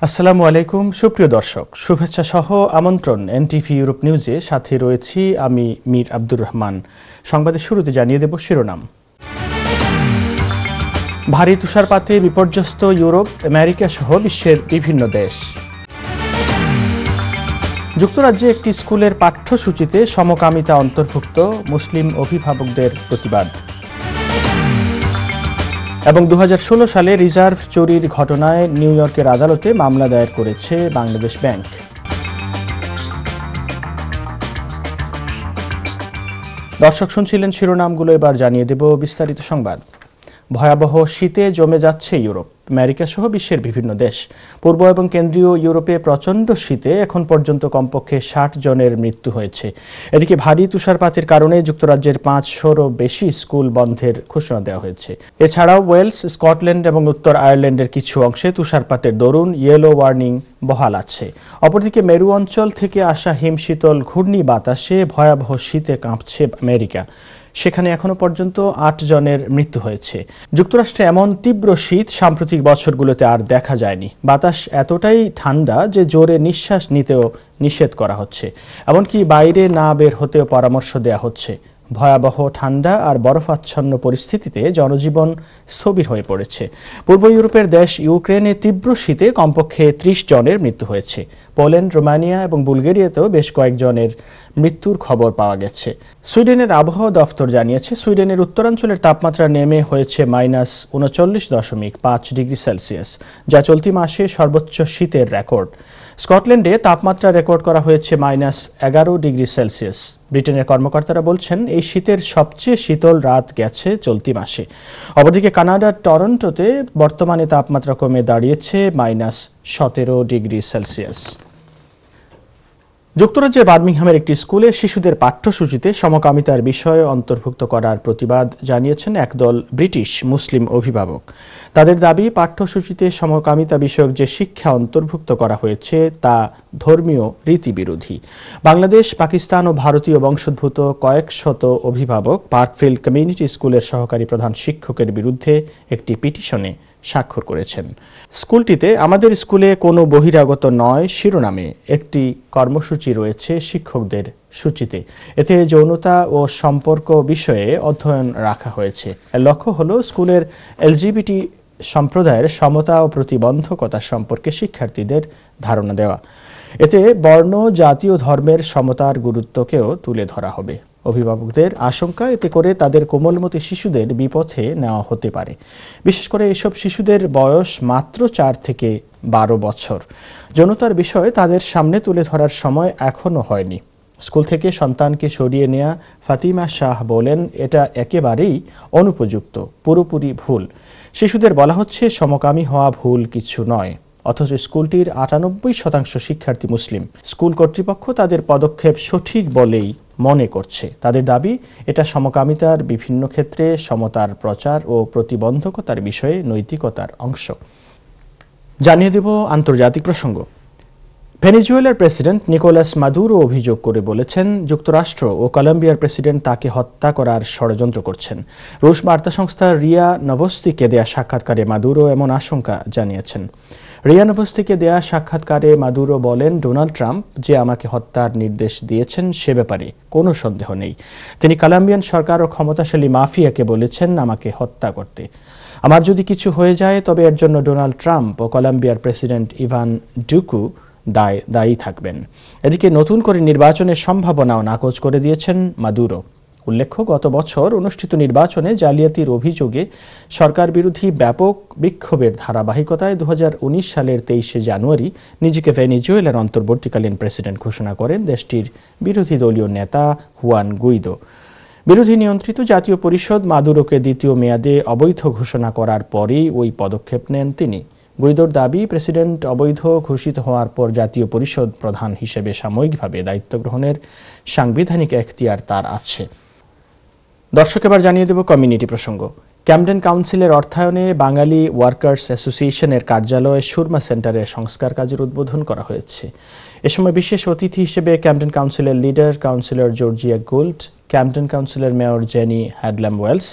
আসসালামু আলাইকুম সুপ্রিয় দর্শক, শুভেচ্ছা সহ আমন্ত্রণ এনটিভি ইউরোপ নিউজে। সাথে রয়েছি আমি মীর আব্দুর রহমান। সংবাদের শুরুতে জানিয়ে দেব শিরোনাম। ভারী তুষারপাতে বিপর্যস্ত ইউরোপ, আমেরিকা সহ বিশ্বের বিভিন্ন দেশ। যুক্তরাজ্যে একটি স্কুলের পাঠ্যসূচিতে সমকামিতা অন্তর্ভুক্ত, মুসলিম অভিভাবকদের প্রতিবাদ। এবং 2016 সালে রিজার্ভ চুরির ঘটনায় নিউ ইয়র্কের আদালতে মামলা দায়ের করেছে বাংলাদেশ ব্যাংক। দর্শক শুনছিলেন শিরোনামগুলো, এবার জানিয়ে দেব বিস্তারিত সংবাদ। ভয়াবহ শীতে জমে যাচ্ছে ইউরোপ, আমেরিকা সহ বিশ্বের বিভিন্ন দেশ। পূর্ব এবং কেন্দ্রীয় ইউরোপে প্রচণ্ড শীতে এখন পর্যন্ত কমপক্ষে 60 জনের মৃত্যু হয়েছে। এদিকে ভারী তুষারপাতের কারণে যুক্তরাজ্যের 500-রও বেশি স্কুল বন্ধের ঘোষণা দেওয়া হয়েছে। এছাড়াও ওয়েলস, স্কটল্যান্ড এবং উত্তর আয়ারল্যান্ডের কিছু অংশে তুষারপাতের দরুন ইয়েলো ওয়ার্নিং বহাল আছে। অপরদিকে মেরু অঞ্চল থেকে আসা হিমশীতল ঘূর্ণি বাতাসে ভয়াবহ শীতে কাঁপছে আমেরিকা। সেখানে এখনো পর্যন্ত 8 জনের মৃত্যু হয়েছে। যুক্তরাষ্ট্রে এমন তীব্র শীত সাম্প্রতিক বছরগুলোতে আর দেখা যায়নি। বাতাস এতটাই ঠান্ডা যে জোরে নিঃশ্বাস নিতেও নিষেধ করা হচ্ছে, এমনকি বাইরে না বের হতেও পরামর্শ দেওয়া হচ্ছে। ভয়াবহ ঠান্ডা আর বরফাচ্ছন্ন পরিস্থিতিতে জনজীবন স্থবির হয়ে পড়েছে। পূর্ব ইউরোপের দেশ ইউক্রেনে তীব্র শীতে কমপক্ষে 30 জনের মৃত্যু হয়েছে। পোল্যান্ড, রোমানিয়া এবং বুলগেরিয়াতেও বেশ কয়েকজনের মৃত্যুর খবর পাওয়া গেছে। সুইডেনের আবহাওয়া দফতর জানিয়েছে, সুইডেনের উত্তরাঞ্চলের তাপমাত্রা নেমে হয়েছে -39.5 ডিগ্রি সেলসিয়াস, যা চলতি মাসে সর্বোচ্চ শীতের রেকর্ড। স্কটল্যান্ডে তাপমাত্রা রেকর্ড করা হয়েছে -11 ডিগ্রি সেলসিয়াস। ব্রিটেনের কর্মকর্তারা বলছেন, এই শীতের সবচেয়ে শীতল রাত গেছে চলতি মাসে। অপরদিকে কানাডার টরন্টোতে বর্তমানে তাপমাত্রা কমে দাঁড়িয়েছে -17 ডিগ্রি সেলসিয়াস। যুক্তরাজ্যের বার্মিংহামের একটি স্কুলে শিশুদের পাঠ্যসূচিতে সমকামিতার বিষয় অন্তর্ভুক্ত করার প্রতিবাদ জানিয়েছেন একদল ব্রিটিশ মুসলিম অভিভাবক। তাদের দাবি, পাঠ্যসূচিতে সমকামিতা বিষয়ক যে শিক্ষা অন্তর্ভুক্ত করা হয়েছে তা ধর্মীয় রীতিবিরোধী। বাংলাদেশ, পাকিস্তান ও ভারতীয় বংশোদ্ভূত কয়েক শত অভিভাবক পার্কফিল্ড কমিউনিটি স্কুলের সহকারী প্রধান শিক্ষকের বিরুদ্ধে একটি পিটিশনে স্বাক্ষর করেছেন। স্কুলটিতে আমাদের স্কুলে কোনো বহিরাগত নয় শিরোনামে একটি কর্মসূচি রয়েছে শিক্ষকদের সূচিতে। এতে যৌনতা ও সম্পর্ক বিষয়ে অধ্যয়ন রাখা হয়েছে। এর লক্ষ্য হল স্কুলের এলজিবিটি সম্প্রদায়ের সমতা ও প্রতিবন্ধকতা সম্পর্কে শিক্ষার্থীদের ধারণা দেওয়া। এতে বর্ণ, জাতি ও ধর্মের সমতার গুরুত্বকেও তুলে ধরা হবে। অভিভাবকদের আশঙ্কা, এতে করে তাদের কোমলমতি শিশুদের বিপথে নেওয়া হতে পারে। বিশেষ করে এসব শিশুদের বয়স মাত্র 4 থেকে 12 বছর। যৌনতার বিষয়ে তাদের সামনে তুলে ধরার সময় এখনো হয়নি। স্কুল থেকে সন্তানকে সরিয়ে নেওয়া ফাতিমা শাহ বলেন, এটা একেবারেই অনুপযুক্ত, পুরোপুরি ভুল। শিশুদের বলা হচ্ছে সমকামী হওয়া ভুল কিছু নয়, অথচ স্কুলটির 98% শিক্ষার্থী মুসলিম। স্কুল কর্তৃপক্ষ তাদের পদক্ষেপ সঠিক বলেই মনে করছে। তাদের দাবি, এটা সমকামিতার বিভিন্ন ক্ষেত্রে সমতার প্রচার ও প্রতিবন্ধকতার বিষয়ে নৈতিকতার অংশ। জানিয়ে দেব আন্তর্জাতিক প্রসঙ্গ। ভেনেজুয়েলার প্রেসিডেন্ট নিকোলাস মাদুরো অভিযোগ করে বলেছেন, যুক্তরাষ্ট্র ও কলম্বিয়ার প্রেসিডেন্ট তাকে হত্যা করার ষড়যন্ত্র করছেন। রুশ বার্তা সংস্থা রিয়া নভোস্তিকে দেয়া সাক্ষাৎকারে মাদুরো এমন আশঙ্কা জানিয়েছেন। রিয়া নভোস্তিকে দেয়া সাক্ষাৎকারে মাদুরো বলেন, ডোনাল্ড ট্রাম্প যে আমাকে হত্যার নির্দেশ দিয়েছেন সে ব্যাপারে কোনো সন্দেহ নেই। তিনি কলম্বিয়ান সরকার ও ক্ষমতাশালী মাফিয়াকে বলেছেন আমাকে হত্যা করতে। আমার যদি কিছু হয়ে যায় তবে এর জন্য ডোনাল্ড ট্রাম্প ও কলম্বিয়ার প্রেসিডেন্ট ইভান ডুকু দায়ী থাকবেন। এদিকে নতুন করে নির্বাচনের সম্ভাবনাও নাকচ করে দিয়েছেন মাদুরো। উল্লেখ্য, গত বছর অনুষ্ঠিত নির্বাচনে জালিয়াতির অভিযোগে সরকার বিরোধী ব্যাপক বিক্ষোভের ধারাবাহিকতায় 2019 সালের 23 জানুয়ারি নিজেকে ভেনেজুয়েলার অন্তর্বর্তীকালীন প্রেসিডেন্ট ঘোষণা করেন দেশটির বিরোধী দলীয় নেতা হুয়ান গুইদো। বিরোধী নিয়ন্ত্রিত জাতীয় পরিষদ মাদুরোকে দ্বিতীয় মেয়াদে অবৈধ ঘোষণা করার পরেই ওই পদক্ষেপ নেন তিনি। গুইদোর দাবি, প্রেসিডেন্ট অবৈধ ঘোষিত হওয়ার পর জাতীয় পরিষদ প্রধান হিসেবে সাময়িকভাবে দায়িত্ব গ্রহণের সাংবিধানিক এখতিয়ার তার আছে। দর্শক, এবার জানিয়ে দেব কমিউনিটি প্রসঙ্গ। ক্যামডেন কাউন্সিলের অর্থায়নে বাঙালি ওয়ার্কার্স অ্যাসোসিয়েশনের কার্যালয়ে সুরমা সেন্টারের সংস্কার কাজের উদ্বোধন করা হয়েছে। এ সময় বিশেষ অতিথি হিসেবে ক্যামডেন কাউন্সিলের লিডার কাউন্সিলর জর্জিয়া গোল্ড, ক্যাম্পটন কাউন্সিলের মেয়র জেনি হ্যাডলাম ওয়েলস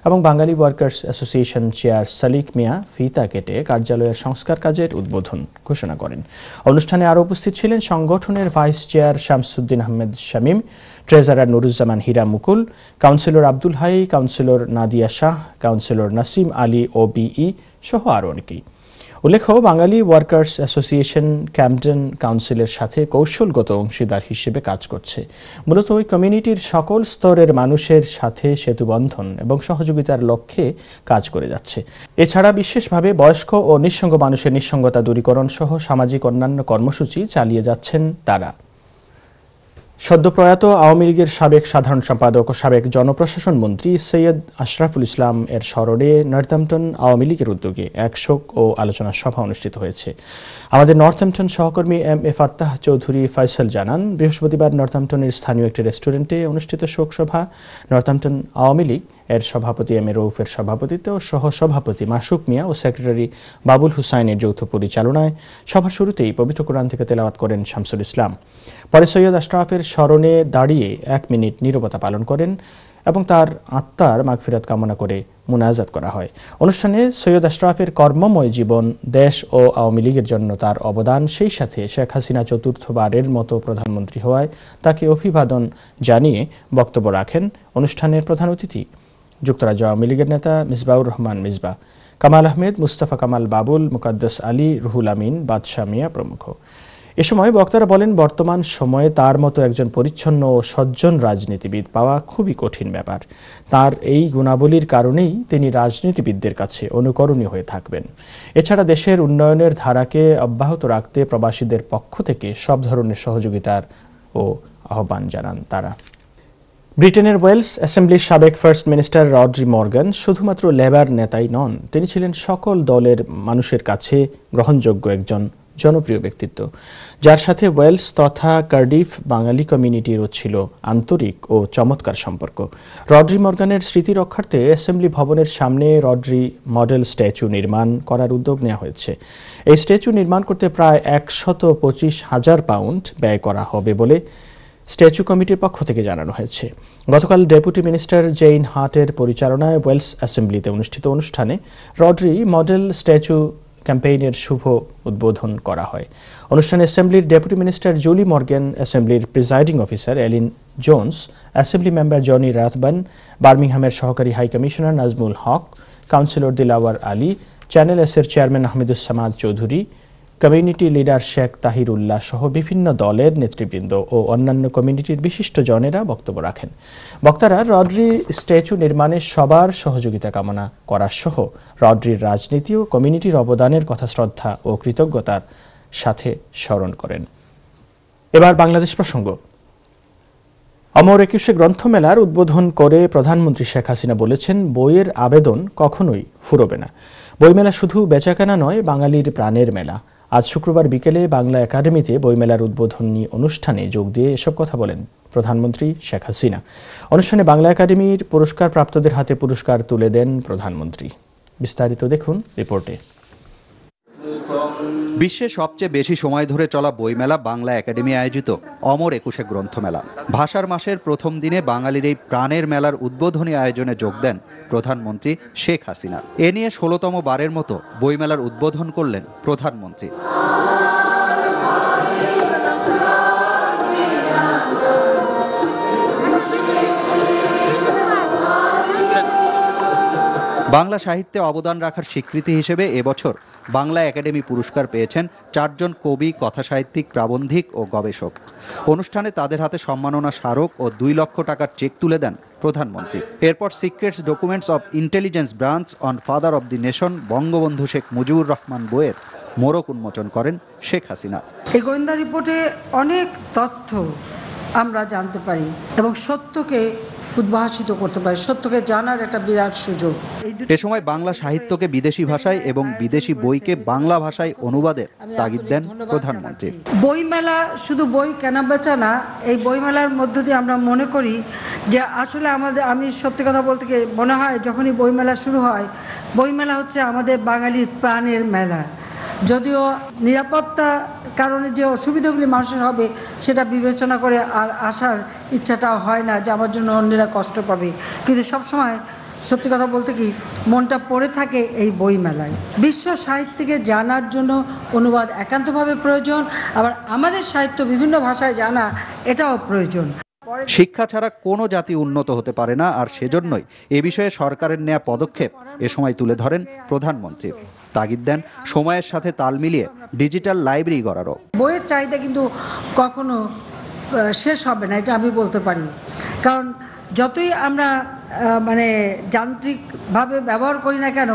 এবং বাঙালি ওয়ার্কার্স অ্যাসোসিয়েশন চেয়ার সালিক মিয়া ফিতা কেটে কার্যালয়ের সংস্কার কাজের উদ্বোধন ঘোষণা করেন। অনুষ্ঠানে আরও উপস্থিত ছিলেন সংগঠনের vice chair Shamsuddin Ahmed Shamim, treasurer Nuruzzaman Hira Mukul, councillor Abdul Hai, councillor Nadia Shah, councillor Nasim Ali OBE সহ আরও অনেকেই। উল্লেখ্য, বাঙালি ওয়ার্কার্স অ্যাসোসিয়েশন ক্যাম্পটন কাউন্সিলের সাথে কৌশলগত অংশীদার হিসেবে কাজ করছে। মূলত ওই কমিউনিটির সকল স্তরের মানুষের সাথে সেতুবন্ধন এবং সহযোগিতার লক্ষ্যে কাজ করে যাচ্ছে। এছাড়া বিশেষভাবে বয়স্ক ও নিঃসঙ্গ মানুষের নিঃসঙ্গতা দূরীকরণ সহ সামাজিক অন্যান্য কর্মসূচি চালিয়ে যাচ্ছেন তারা। সদ্যপ্রয়াত আওয়ামী লীগের সাবেক সাধারণ সম্পাদক ও সাবেক জনপ্রশাসন মন্ত্রী সৈয়দ আশরাফুল ইসলাম এর স্মরণে নর্থহ্যাম্পটন আওয়ামী লীগের উদ্যোগে এক শোক ও আলোচনা সভা অনুষ্ঠিত হয়েছে। আমাদের নর্থহ্যাম্পটন সহকর্মী এ ফাত্তাহ চৌধুরী ফয়সাল জানান, বৃহস্পতিবার নর্থহ্যাম্পটনের স্থানীয় একটি রেস্টুরেন্টে অনুষ্ঠিত শোক সভা নর্থহ্যাম্পটন আওয়ামী লীগ এর সভাপতি এম এ রৌফের সভাপতিত্বে ও সহসভাপতি মাসুক মিয়া ও সেক্রেটারি বাবুল হুসাইনের যৌথ পরিচালনায় সভার শুরুতেই পবিত্র কোরআন থেকে তেলাওয়াত করেন শামসুল ইসলাম। পরে সৈয়দ আশরাফের স্মরণে দাঁড়িয়ে 1 মিনিট নীরবতা পালন করেন এবং তার আত্মার মাগফিরাত কামনা করে মুনাজাত করা হয়। অনুষ্ঠানে সৈয়দ আশরাফের কর্মময় জীবন, দেশ ও আওয়ামী লীগের জন্য তার অবদান, সেই সাথে শেখ হাসিনা চতুর্থবারের মতো প্রধানমন্ত্রী হওয়ায় তাকে অভিবাদন জানিয়ে বক্তব্য রাখেন অনুষ্ঠানের প্রধান অতিথি যুক্তরাজ্য আওয়ামী লীগের নেতা মিসবাউর রহমান মিসবা, কামাল আহমেদ, মুস্তাফা কামাল বাবুল, মুকাদ্দাস আলী, রুহুল আমিন, বাদশা মিয়া প্রমুখ। এ সময় বক্তারা বলেন, বর্তমান সময়ে তার মতো একজন পরিচ্ছন্ন ও সজ্জন রাজনীতিবিদ পাওয়া খুবই কঠিন ব্যাপার। তার এই গুণাবলীর কারণেই তিনি রাজনীতিবিদদের কাছে অনুকরণীয় হয়ে থাকবেন। এছাড়া দেশের উন্নয়নের ধারাকে অব্যাহত রাখতে প্রবাসীদের পক্ষ থেকে সব ধরনের সহযোগিতার ও আহ্বান জানান তারা। ব্রিটেনের ওয়েলস অ্যাসেম্বলির সাবেক ফার্স্ট মিনিস্টার রডরি মর্গান শুধুমাত্র লেবার নেতাই নন, তিনি ছিলেন সকল দলের মানুষের কাছে গ্রহণযোগ্য একজন জনপ্রিয় ব্যক্তিত্ব, যার সাথে ওয়েলস তথা কার্ডিফ বাঙালি কমিউনিটিরও ছিল আন্তরিক ও চমৎকার সম্পর্ক। রডরি মর্গানের স্মৃতি রক্ষার্থে অ্যাসেম্বলি ভবনের সামনে রডরি মডেল স্ট্যাচু নির্মাণ করার উদ্যোগ নেওয়া হয়েছে। এই স্ট্যাচু নির্মাণ করতে প্রায় 125,000 পাউন্ড ব্যয় করা হবে বলে স্ট্যাচু কমিটির পক্ষ থেকে জানানো হয়েছে। গতকাল ডেপুটি মিনিস্টার জেইন হার্টের পরিচালনায় ওয়েলস অ্যাসেম্বলিতে অনুষ্ঠিত অনুষ্ঠানে রডরি মডেল স্ট্যাচু ক্যাম্পেইনের শুভ উদ্বোধন করা হয়। অনুষ্ঠানে অ্যাসেম্বলির ডেপুটি মিনিস্টার জুলি মর্গান, অ্যাসেম্বলির presiding officer Elin Jones, assembly member Jenny Rathbone, বার্মিংহামের সহকারী high commissioner Nazmul Haque, councillor Dilawar Ali, channel এসের chairman Ahmeduzzaman Chowdhury, community leader Sheikh Tahirullah সহ বিভিন্ন দলের নেতৃবৃন্দ ও অন্যান্য কমিউনিটির বিশিষ্ট জনেরা বক্তব্য রাখেন। বক্তারা রডরি স্ট্যাচু নির্মাণে সবার সহযোগিতা কামনা করা সহ রডরির রাজনীতি ও কমিউনিটির অবদানের কথা শ্রদ্ধা ও কৃতজ্ঞতার সাথে স্মরণ করেন। এবার বাংলাদেশ প্রসঙ্গ। অমর একুশে গ্রন্থমেলার উদ্বোধন করে প্রধানমন্ত্রী শেখ হাসিনা বলেছেন, বইয়ের আবেদন কখনোই ফুরোবে না। বইমেলা শুধু বেচাকেনা নয়, বাঙালির প্রাণের মেলা। আজ শুক্রবার বিকেলে বাংলা একাডেমিতে বইমেলার উদ্বোধনী অনুষ্ঠানে যোগ দিয়ে এসব কথা বলেন প্রধানমন্ত্রী শেখ হাসিনা। অনুষ্ঠানে বাংলা একাডেমির পুরস্কার প্রাপ্তদের হাতে পুরস্কার তুলে দেন প্রধানমন্ত্রী। বিস্তারিত দেখুন রিপোর্টে। বিশ্বে সবচেয়ে বেশি সময় ধরে চলা বইমেলা বাংলা একাডেমি আয়োজিত অমর একুশে গ্রন্থমেলা। ভাষার মাসের প্রথম দিনে বাঙালির এই প্রাণের মেলার উদ্বোধনী আয়োজনে যোগ দেন প্রধানমন্ত্রী শেখ হাসিনা। এ নিয়ে ১৬তম বারের মতো বইমেলার উদ্বোধন করলেন প্রধানমন্ত্রী। বাংলা সাহিত্যে অবদান রাখার স্বীকৃতি হিসেবে এবছর বাংলা একাডেমি পুরস্কার পেয়েছেন 4 জন কবি, কথাসাহিত্যিক, প্রাবন্ধিক ও গবেষক। অনুষ্ঠানে তাদের হাতে সম্মাননা স্মারক ও 2 লক্ষ টাকার চেক তুলে দেন প্রধানমন্ত্রী। এরপর secrets documents of intelligence branch on father of the nation Bangabandhu Sheikh Mujibur Rahman বইয়ের মোড়ক উন্মোচন করেন শেখ হাসিনা। এই গোয়েন্দা রিপোর্টে অনেক তথ্য আমরা জানতে পারি এবং সত্যকে উদ্ভাসিত করতে পারে, সত্যকে জানার একটা বিরাট সুযোগ। এ সময় বাংলা সাহিত্যকে বিদেশি ভাষায় এবং বিদেশি বইকে বাংলা ভাষায় অনুবাদের তাগিদ দেন প্রধানমন্ত্রী। বইমেলা শুধু বই কেনা বেচা না, এই বইমেলার মধ্য দিয়ে আমরা মনে করি যে আসলে আমি সত্যি কথা বলতে গিয়ে মনে হয় যখনই বইমেলা শুরু হয়, বইমেলা হচ্ছে আমাদের বাঙালির প্রাণের মেলা। যদিও নিরাপত্তা কারণে যে অসুবিধাগুলি মানুষের হবে সেটা বিবেচনা করে আর আসার ইচ্ছাটাও হয় না যে আমার জন্য অন্যেরা কষ্ট পাবে, কিন্তু সবসময় সত্যি কথা বলতে কি মনটা পড়ে থাকে এই বইমেলায়। বিশ্ব সাহিত্যকে জানার জন্য অনুবাদ একান্তভাবে প্রয়োজন, আবার আমাদের সাহিত্য বিভিন্ন ভাষায় জানা এটাও প্রয়োজন। শিক্ষা ছাড়া কোনো জাতি উন্নত হতে পারে না, আর সেজন্যই এ বিষয়ে সরকারের নেওয়া পদক্ষেপ এ সময় তুলে ধরেন প্রধানমন্ত্রী। তাগিদ দেন সময়ের সাথে তাল মিলিয়ে ডিজিটাল লাইব্রেরি গড়ারও। বইয়ের চাহিদা কিন্তু কখনো শেষ হবে না, এটা আমি বলতে পারি। কারণ যতই আমরা মানে যান্ত্রিকভাবে ব্যবহার করি না কেন,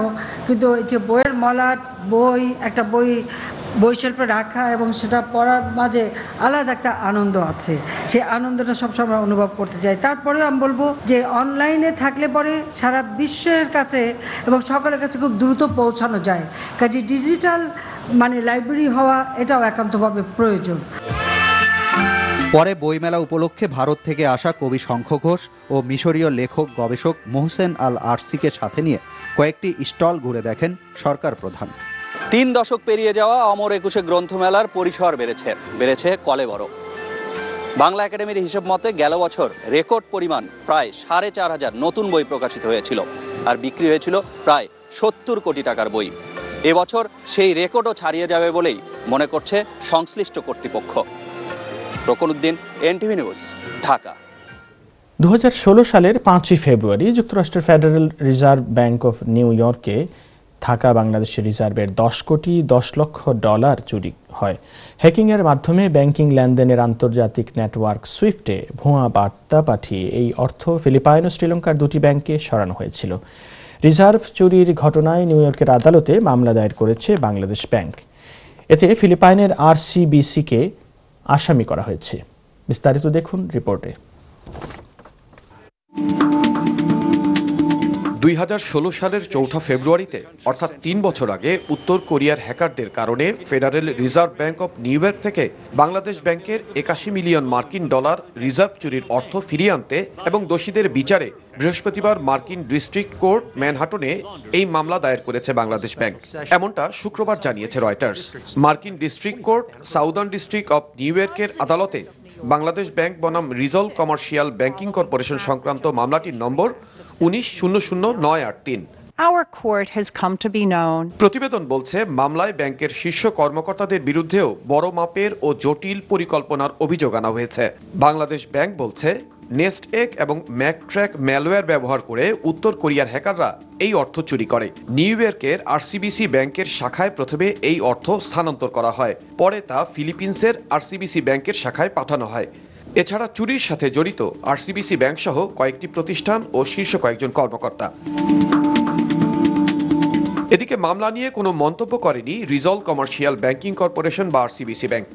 কিন্তু এই যে বইয়ের মলাট, একটা বই শিল্পে রাখা এবং সেটা পড়ার মাঝে আলাদা একটা আনন্দ আছে, সেই আনন্দটা সবসময় অনুভব করতে চাই। তারপরেও আমি বলবো যে অনলাইনে থাকলে পরে সারা বিশ্বের কাছে এবং সকলের কাছে খুব দ্রুত পৌঁছানো যায়, কাজে ডিজিটাল লাইব্রেরি হওয়া এটাও একান্তভাবে প্রয়োজন। পরে বইমেলা উপলক্ষে ভারত থেকে আসা কবি শঙ্খ ঘোষ ও মিশরীয় লেখক গবেষক মোহসেন আল আরসিকে সাথে নিয়ে কয়েকটি স্টল ঘুরে দেখেন সরকার প্রধান। 3 দশক পেরিয়ে যাওয়া অমর একুশে গ্রন্থমেলার পরিসর বেড়েছে কলেবর। বাংলা একাডেমির হিসেব মতে গেল বছর রেকর্ড পরিমাণ প্রায় 4,500 নতুন বই প্রকাশিত হয়েছিল, আর বিক্রি হয়েছিল প্রায় 70 কোটি টাকার বই। এবছর সেই রেকর্ডও ছাড়িয়ে যাবে বলেই মনে করছে সংশ্লিষ্ট কর্তৃপক্ষ। রকনউদ্দিন, এনটিভি নিউজ, ঢাকা। 2016 সালের 5ই ফেব্রুয়ারি যুক্তরাষ্ট্রের federal reserve bank of new ইয়র্কে থাকা বাংলাদেশের রিজার্ভের 10 কোটি 10 লক্ষ ডলার চুরি হয়। হ্যাকিংয়ের মাধ্যমে ব্যাংকিং লেনদেনের আন্তর্জাতিক নেটওয়ার্ক সুইফটে ভুয়া বার্তা পাঠিয়ে এই অর্থ ফিলিপাইন ও শ্রীলঙ্কার দুটি ব্যাংকে সরানো হয়েছিল। রিজার্ভ চুরির ঘটনায় নিউ ইয়র্কের আদালতে মামলা দায়ের করেছে বাংলাদেশ ব্যাংক। এতে ফিলিপাইনের আরসিবিসিকে আসামি করা হয়েছে। বিস্তারিত দেখুন রিপোর্টে। 2016 সালের 4 ফেব্রুয়ারিতে অর্থাৎ 3 বছর আগে উত্তর কোরিয়ার হ্যাকারদের কারণে federal reserve bank of new York থেকে বাংলাদেশ ব্যাংকের 81 মিলিয়ন মার্কিন ডলার রিজার্ভ চুরির অর্থ ফিরিয়ে আনতে এবং দোষীদের বিচারে বৃহস্পতিবার মার্কিন ডিস্ট্রিক্ট কোর্ট ম্যানহাটনে এই মামলা দায়ের করেছে বাংলাদেশ ব্যাংক, এমনটা শুক্রবার জানিয়েছে রয়টার্স। মার্কিন district court southern district of new ইয়র্কের আদালতে বাংলাদেশ ব্যাংক বনাম রিজল কমার্শিয়াল ব্যাংকিং কর্পোরেশন সংক্রান্ত মামলাটির নম্বর 19-00-983। Our court has come to be known. প্রতিবেদন বলছে মামলায় ব্যাংকের শীর্ষ কর্মকর্তাদের বিরুদ্ধেও বড় মাপের ও জটিল পরিকল্পনার অভিযোগ আনা হয়েছে। বাংলাদেশ ব্যাংক বলছে নেস্ট এগ এবং ম্যাকট্র্যাক ম্যালওয়্যার ব্যবহার করে উত্তর কোরিয়ার হ্যাকাররা এই অর্থ চুরি করে। নিউ ইয়র্কের আরসিবিসি ব্যাংকের শাখায় প্রথমে এই অর্থ স্থানান্তর করা হয়, পরে তা ফিলিপিন্সের আরসিবিসি ব্যাংকের শাখায় পাঠানো হয়। এছাড়া চুরির সাথে জড়িত আরসিবিসি ব্যাংক সহ কয়েকটি প্রতিষ্ঠান ও শীর্ষ কয়েকজন কর্মকর্তা। এদিকে মামলা নিয়ে কোনো মন্তব্য করেনি রিজল কমার্শিয়াল ব্যাংকিং কর্পোরেশন বা আরসিবিসি ব্যাংক।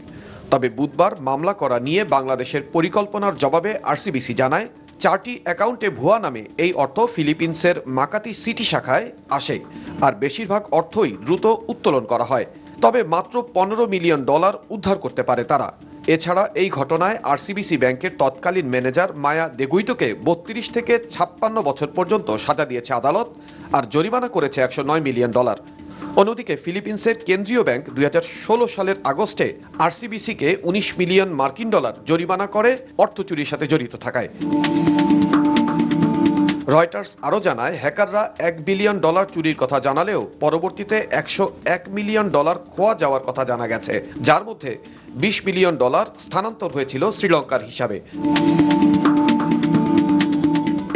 তবে বুধবার মামলা করা নিয়ে বাংলাদেশের পরিকল্পনার জবাবে আরসিবিসি জানায় 4টি অ্যাকাউন্টে ভুয়া নামে এই অর্থ ফিলিপিন্সের মাকাতি সিটি শাখায় আসে, আর বেশিরভাগ অর্থই দ্রুত উত্তোলন করা হয়। তবে মাত্র 15 মিলিয়ন ডলার উদ্ধার করতে পারে তারা। এছাড়া এই ঘটনায় আরসিবিসি ব্যাংকের তৎকালীন ম্যানেজার মায়া দেগুইতোকে 32 থেকে 56 বছর পর্যন্ত সাজা দিয়েছে আদালত, আর জরিমানা করেছে 109 মিলিয়ন ডলার। অন্যদিকে ফিলিপিন্সের কেন্দ্রীয় ব্যাংক 2016 সালের আগস্টে আরসিবিসিকে 19 মিলিয়ন মার্কিন ডলার জরিমানা করে অর্থ চুরির সাথে জড়িত থাকায়। রয়টার্স আরও জানায় হ্যাকাররা $1 বিলিয়ন চুরির কথা জানালেও পরবর্তীতে $101 মিলিয়ন খোয়া যাওয়ার কথা জানা গেছে, যার মধ্যে $20 মিলিয়ন স্থানান্তর হয়েছিল শ্রীলঙ্কার হিসাবে।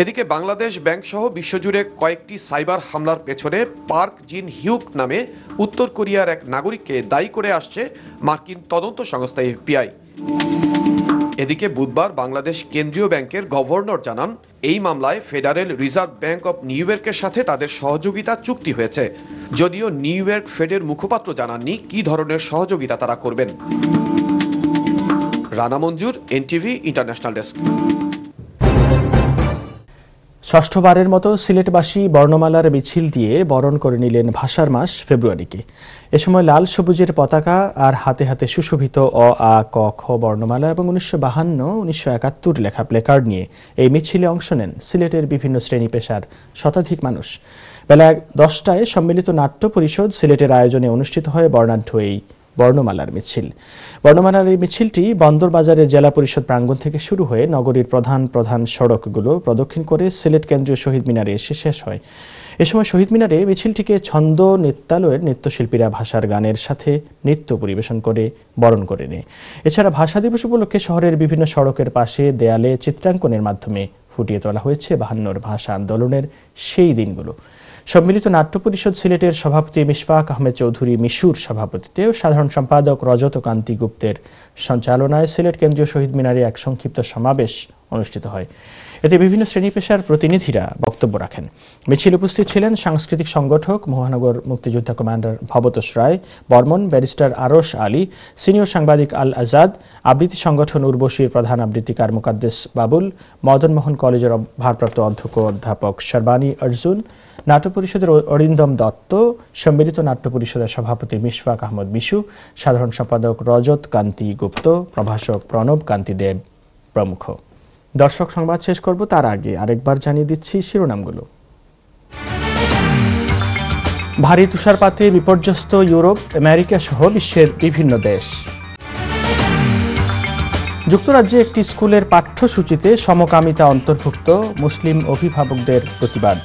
এদিকে বাংলাদেশ ব্যাংক সহ বিশ্বজুড়ে কয়েকটি সাইবার হামলার পেছনে পার্ক জিন হিউক নামে উত্তর কোরিয়ার এক নাগরিককে দায়ী করে আসছে মার্কিন তদন্ত সংস্থা এফবিআই। এদিকে বুধবার বাংলাদেশ কেন্দ্রীয় ব্যাংকের গভর্নর জানান এই মামলায় federal reserve bank of new ইয়র্কের সাথে তাদের সহযোগিতা চুক্তি হয়েছে, যদিও নিউ ইয়র্ক ফেডের মুখপাত্র জানাননি কী ধরনের সহযোগিতা তারা করবেন। রানা মঞ্জুর, এনটিভি ইন্টারন্যাশনাল ডেস্ক। ষষ্ঠবারের মতো সিলেটবাসী বর্ণমালার মিছিল দিয়ে বরণ করে নিলেন ভাষার মাস ফেব্রুয়ারিকে। এ সময় লাল সবুজের পতাকা আর হাতে হাতে সুশোভিত অ আ ক খ বর্ণমালা এবং 1952-1971 লেখা প্লেকার্ড নিয়ে এই মিছিলে অংশ নেন সিলেটের বিভিন্ন শ্রেণী পেশার শতাধিক মানুষ। বেলা 10টায় সম্মিলিত নাট্য পরিষদ সিলেটের আয়োজনে অনুষ্ঠিত হয় বর্ণাঢ্য এই বর্ণমালার মিছিল। বর্ণমালার এই মিছিলটি বন্দরবাজারের জেলা পরিষদ প্রাঙ্গণ থেকে শুরু হয়ে নগরীর প্রধান প্রধান সড়কগুলো প্রদক্ষিণ করে সিলেট কেন্দ্রীয় শহীদ মিনারে এসে শেষ হয়। এ সময় শহীদ মিনারে মিছিলটিকে ছন্দ নৃত্যালয়ের নৃত্যশিল্পীরা ভাষার গানের সাথে নৃত্য পরিবেশন করে বরণ করে নেয়। এছাড়া ভাষা দিবস উপলক্ষে শহরের বিভিন্ন সড়কের পাশে দেয়ালে চিত্রাঙ্কনের মাধ্যমে ফুটিয়ে তোলা হয়েছে 52 ভাষা আন্দোলনের সেই দিনগুলো। সম্মিলিত নাট্য পরিষদ সিলেটের সভাপতি মিশফাক আহমেদ চৌধুরী মিশুর সভাপতিত্বে ও সাধারণ সম্পাদক রজত কান্তি গুপ্তের সঞ্চালনায় সিলেট কেন্দ্রীয় শহীদ মিনারে এক সংক্ষিপ্ত সমাবেশ অনুষ্ঠিত হয়। এতে বিভিন্ন শ্রেণী পেশার প্রতিনিধিরা বক্তব্য রাখেন। মিছিলে উপস্থিত ছিলেন সাংস্কৃতিক সংগঠক মহানগর মুক্তিযোদ্ধা কমান্ডার ভবতোষ রায় বর্মন, ব্যারিস্টার আরশ আলী, সিনিয়র সাংবাদিক আল আজাদ, আবৃত্তি সংগঠন উর্বশীর প্রধান আবৃত্তিকার মুকাদ্দেস বাবুল, মদনমোহন কলেজের ভারপ্রাপ্ত অধ্যক্ষ অধ্যাপক শরবানী অর্জুন, নাট্য পরিষদের অরিন্দম দত্ত, সম্মিলিত নাট্য পরিষদের সভাপতি মিশফাক আহমদ মিশু, সাধারণ সম্পাদক রজত কান্তি গুপ্ত, প্রভাষক প্রণব কান্তি দেব প্রমুখ। দর্শক, সংবাদ শেষ করব তার আগে আরেকবার জানিয়ে দিচ্ছি শিরোনামগুলো। ভারী তুষারপাতে বিপর্যস্ত ইউরোপ, আমেরিকা সহ বিশ্বের বিভিন্ন দেশ। যুক্তরাজ্যে একটি স্কুলের পাঠ্যসূচিতে সমকামিতা অন্তর্ভুক্ত, মুসলিম অভিভাবকদের প্রতিবাদ।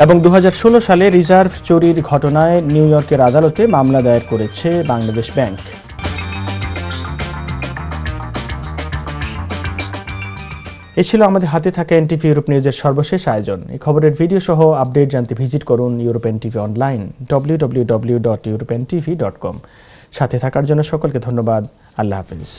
এবং 2016 সালে রিজার্ভ চুরির ঘটনায় নিউ ইয়র্কের আদালতে মামলা দায়ের করেছে বাংলাদেশ ব্যাংক। এ ছিল আমাদের হাতে থাকা এনটিভি ইউরোপ নিউজের সর্বশেষ আয়োজন। এই খবরের ভিডিও সহ আপডেট জানতে ভিজিট করুন ইউরোপেন টিভি অনলাইন www.europentv.com। সাথে থাকার জন্য সকলকে ধন্যবাদ। আল্লাহ হাফেজ।